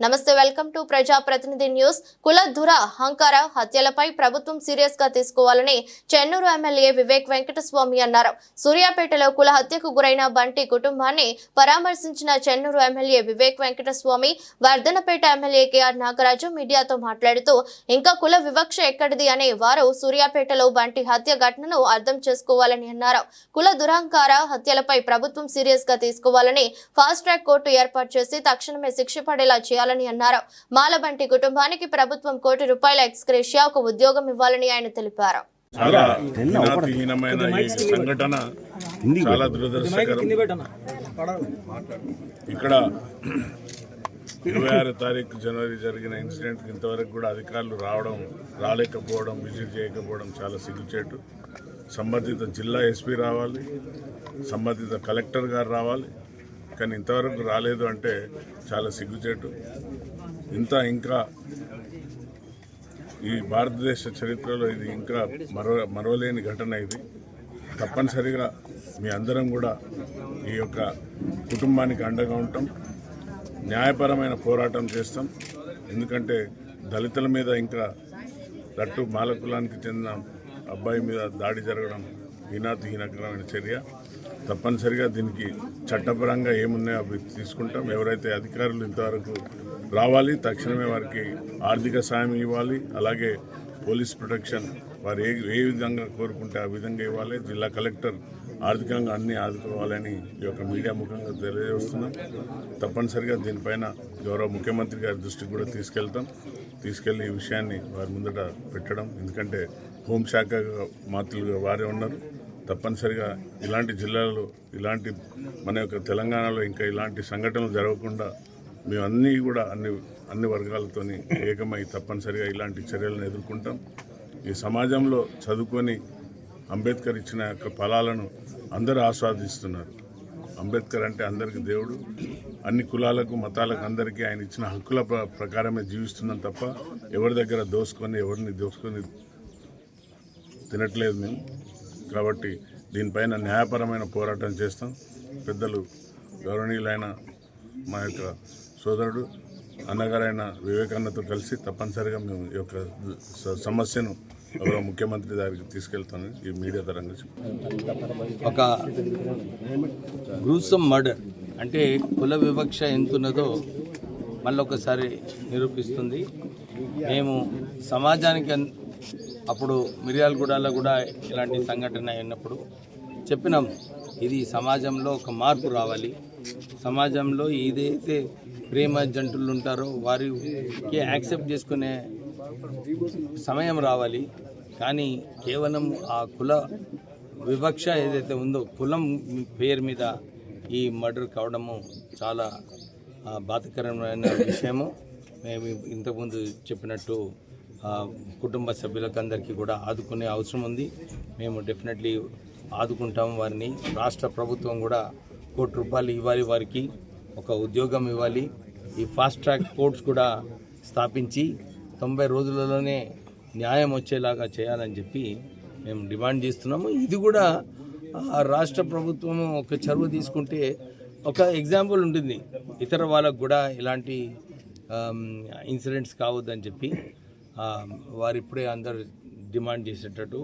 నమస్తే, welcome to ప్రజా ప్రతినిధి న్యూస్. కుల దుర అహంకార హత్యలపై ప్రభుత్వం సీరియస్ గా తీసుకోవాలని చెన్నూరు ఎమ్మెల్యే వివేక్ వెంకటస్వామి అన్నారు. సూర్యాపేటలో కుల హత్యకు గురైన బంటి కుటుంబాన్ని పరామర్శించిన Chennur MLA Vivek Venkataswamy Vardhannapet MLA KR Nagaraju మీడియాతో మాట్లాడుతూ ఇంకా కుల వివక్ష ఎక్కడిది అనే వారు సూర్యాపేటలో బంటి హత్య ఘటనను అర్థం చేసుకోవాలని అన్నారు. కుల దురహంకార హత్యలపై ప్రభుత్వం సీరియస్ గా తీసుకోవాలని ఫాస్ట్ ట్రాక్ కోర్టు ఏర్పాటు చేసి తక్షణమే శిక్ష పడేలా చేయాలని అన్నారు. మాలబంటి కుటుంబానికి ప్రభుత్వం ₹1 కోటి ఎక్స్‌గ్రేషియా ఒక ఉద్యోగం ఇవ్వాలని ఆయన తెలిపారు. చాలా దురదృష్టకరం. ఇక్కడ 26 తారీఖు జనవరి జరిగిన ఇన్సిడెంట్ ఇంతవరకు కూడా అధికారులు రాలేకపోవడం, విజిట్ చేయకపోవడం చాలా సిగ్గుచేటు. సంబంధిత జిల్లా ఎస్పీ రావాలి, సంబంధిత కలెక్టర్ గారు రావాలి, కానీ ఇంతవరకు రాలేదు అంటే చాలా సిగ్గుచేటు. ఇంకా ఈ భారతదేశ చరిత్రలో ఇది ఇంకా మరవలేని ఘటన. ఇది తప్పనిసరిగా మీ అందరం కూడా ఈ యొక్క కుటుంబానికి అండగా ఉంటాం, న్యాయపరమైన పోరాటం చేస్తాం. ఎందుకంటే దళితుల మీద ఇంకా రట్టు మాల కులానికి చెందిన అబ్బాయి మీద దాడి జరగడం హీనకరమైన చర్య. తప్పనిసరిగా దీనికి చట్టపరంగా ఏమున్నాయో అవి తీసుకుంటాం. ఎవరైతే అధికారులు ఇంతవరకు రావాలి, తక్షణమే వారికి ఆర్థిక సాయం ఇవ్వాలి. అలాగే పోలీస్ ప్రొటెక్షన్ వారు ఏ విధంగా కోరుకుంటే ఆ విధంగా ఇవ్వాలి. జిల్లా కలెక్టర్ ఆర్థికంగా అన్నీ ఆదుకోవాలని ఈ యొక్క మీడియా ముఖంగా తెలియజేస్తున్నాం. తప్పనిసరిగా దీనిపైన గౌరవ ముఖ్యమంత్రి గారి దృష్టికి కూడా తీసుకెళ్లి ఈ విషయాన్ని వారి ముందట పెట్టడం. ఎందుకంటే హోంశాఖ మాత్రులుగా వారే ఉన్నారు. తప్పనిసరిగా ఇలాంటి జిల్లాలో, ఇలాంటి మన యొక్క తెలంగాణలో ఇంకా ఇలాంటి సంఘటనలు జరగకుండా మేమన్నీ కూడా అన్ని వర్గాలతో ఏకమై తప్పనిసరిగా ఇలాంటి చర్యలను ఎదుర్కొంటాం. ఈ సమాజంలో చదువుకొని అంబేద్కర్ ఇచ్చిన యొక్క ఫలాలను అందరూ ఆస్వాదిస్తున్నారు. అంబేద్కర్ అంటే అందరికీ దేవుడు. అన్ని కులాలకు, మతాలకు, అందరికీ ఆయన ఇచ్చిన హక్కుల ప్రకారమే జీవిస్తున్నాం తప్ప ఎవరి దగ్గర ఎవరిని దోసుకొని తినట్లేదు మేము. కాబట్టి దీనిపైన న్యాయపరమైన పోరాటం చేస్తాం. పెద్దలు గౌరవనీయులైన మా యొక్క సోదరుడు అన్నగారైన వివేకానందతో కలిసి తప్పనిసరిగా మేము ఈ యొక్క సమస్యను గౌరవ ముఖ్యమంత్రి గారికి తీసుకెళ్తాను. ఈ మీడియా తరంగా ఒక గ్రూసమ్ మర్డర్ అంటే కుల వివక్ష ఎంతున్నదో మళ్ళొకసారి నిరూపిస్తుంది. మేము సమాజానికి అప్పుడు మిర్యాలగూడలో కూడా ఇలాంటి సంఘటన అయినప్పుడు చెప్పినాం, ఇది సమాజంలో ఒక మార్పు రావాలి. సమాజంలో ఏదైతే ప్రేమ జంటలు ఉంటారో వారికి యాక్సెప్ట్ చేసుకునే సమయం రావాలి. కానీ కేవలం ఆ కుల వివక్ష ఏదైతే ఉందో, కులం పేరు మీద ఈ మర్డర్ కావడము చాలా బాధాకరమైన విషయము. మేము ఇంతకుముందు చెప్పినట్టు కుటుంబ సభ్యులకు అందరికీ కూడా ఆదుకునే అవసరం ఉంది. మేము డెఫినెట్లీ ఆదుకుంటాం వారిని. రాష్ట్ర ప్రభుత్వం కూడా ₹1 కోటి ఇవ్వాలి, వారికి ఒక ఉద్యోగం ఇవ్వాలి. ఈ ఫాస్ట్ ట్రాక్ కోర్ట్స్ కూడా స్థాపించి 90 రోజులలోనే న్యాయం వచ్చేలాగా చేయాలని చెప్పి మేము డిమాండ్ చేస్తున్నాము. ఇది కూడా రాష్ట్ర ప్రభుత్వం ఒక చొరవ తీసుకుంటే ఒక ఎగ్జాంపుల్ ఉంటుంది, ఇతర వాళ్ళకు కూడా ఇలాంటి ఇన్సిడెంట్స్ కావద్దని చెప్పి వారు ఇప్పుడే అందరు డిమాండ్ చేసేటట్టు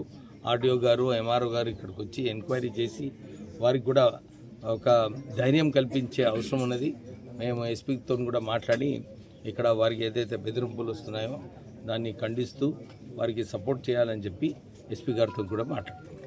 ఆర్డీఓ గారు, ఎంఆర్ఓ గారు ఇక్కడికి వచ్చి ఎంక్వైరీ చేసి వారికి కూడా ఒక ధైర్యం కల్పించే అవసరం ఉన్నది. మేము ఎస్పీతో కూడా మాట్లాడి ఇక్కడ వారికి ఏదైతే బెదిరింపులు వస్తున్నాయో దాన్ని ఖండిస్తూ వారికి సపోర్ట్ చేయాలని చెప్పి ఎస్పీ గారితో కూడా మాట్లాడుతాం.